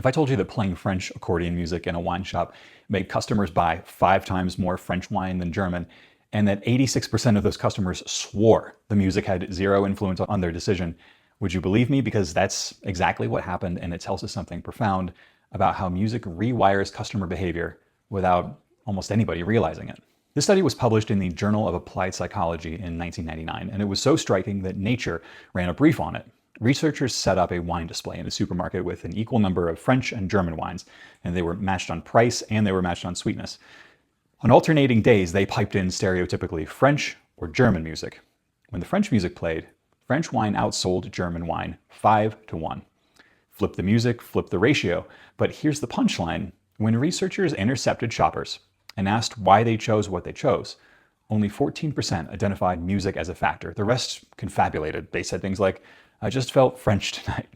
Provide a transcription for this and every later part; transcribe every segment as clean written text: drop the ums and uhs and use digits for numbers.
If I told you that playing French accordion music in a wine shop made customers buy 5 times more French wine than German, and that 86% of those customers swore the music had zero influence on their decision, would you believe me? Because that's exactly what happened, and it tells us something profound about how music rewires customer behavior without almost anybody realizing it. This study was published in the Journal of Applied Psychology in 1999, and it was so striking that Nature ran a brief on it. Researchers set up a wine display in a supermarket with an equal number of French and German wines, and they were matched on price and they were matched on sweetness. On alternating days, they piped in stereotypically French or German music. When the French music played, French wine outsold German wine 5-1. Flip the music, flip the ratio. But here's the punchline. When researchers intercepted shoppers and asked why they chose what they chose, only 14% identified music as a factor. The rest confabulated. They said things like, "I just felt French tonight."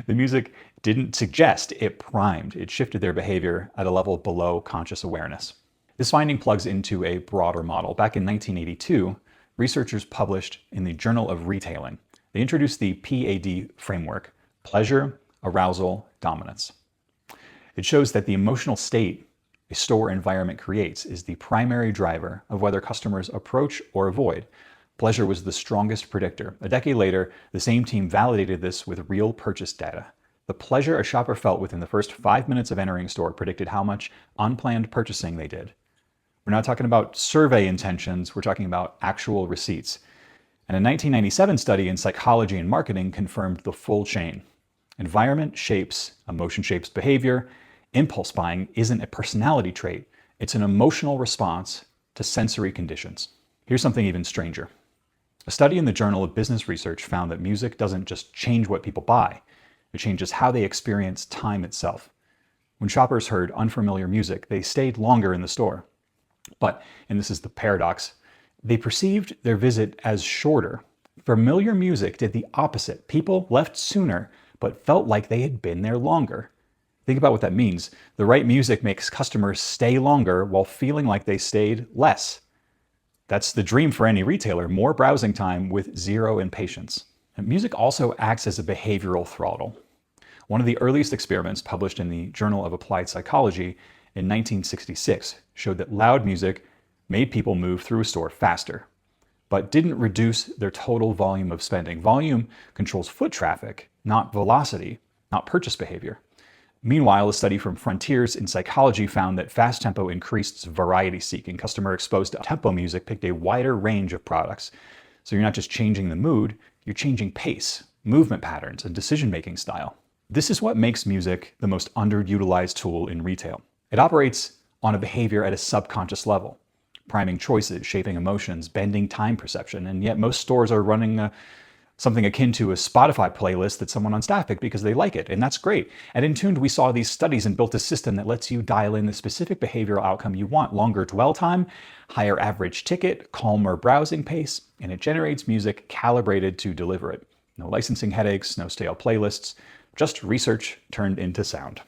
The music didn't suggest, it primed. It shifted their behavior at a level below conscious awareness. This finding plugs into a broader model. Back in 1982, researchers published in the Journal of Retailing. They introduced the PAD framework: pleasure, arousal, dominance. It shows that the emotional state a store environment creates is the primary driver of whether customers approach or avoid. Pleasure was the strongest predictor. A decade later, the same team validated this with real purchase data. The pleasure a shopper felt within the first 5 minutes of entering a store predicted how much unplanned purchasing they did. We're not talking about survey intentions, we're talking about actual receipts. And a 1997 study in psychology and marketing confirmed the full chain. Environment shapes, emotion shapes behavior. Impulse buying isn't a personality trait, it's an emotional response to sensory conditions. Here's something even stranger. A study in the Journal of Business Research found that music doesn't just change what people buy, it changes how they experience time itself. When shoppers heard unfamiliar music, they stayed longer in the store. But, and this is the paradox, they perceived their visit as shorter. Familiar music did the opposite. People left sooner, but felt like they had been there longer. Think about what that means. The right music makes customers stay longer while feeling like they stayed less. That's the dream for any retailer: more browsing time with zero impatience. And music also acts as a behavioral throttle. One of the earliest experiments, published in the Journal of Applied Psychology in 1966, showed that loud music made people move through a store faster, but didn't reduce their total volume of spending. Volume controls foot traffic, not velocity, not purchase behavior. Meanwhile, a study from Frontiers in Psychology found that fast tempo increased variety seeking. Customer exposed to tempo music picked a wider range of products. So you're not just changing the mood, you're changing pace, movement patterns, and decision-making style. This is what makes music the most underutilized tool in retail. It operates on a behavior at a subconscious level, priming choices, shaping emotions, bending time perception, and yet most stores are running something akin to a Spotify playlist that someone on staff picked because they like it, and that's great. At Intuned, we saw these studies and built a system that lets you dial in the specific behavioral outcome you want: longer dwell time, higher average ticket, calmer browsing pace, and it generates music calibrated to deliver it. No licensing headaches, no stale playlists, just research turned into sound.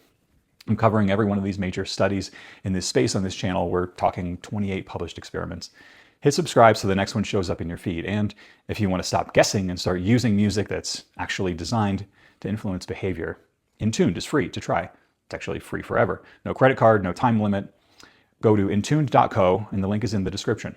I'm covering every one of these major studies in this space on this channel. We're talking 28 published experiments. Hit subscribe so the next one shows up in your feed. And if you want to stop guessing and start using music that's actually designed to influence behavior, Intuned is free to try. It's actually free forever. No credit card, no time limit. Go to intuned.co and the link is in the description.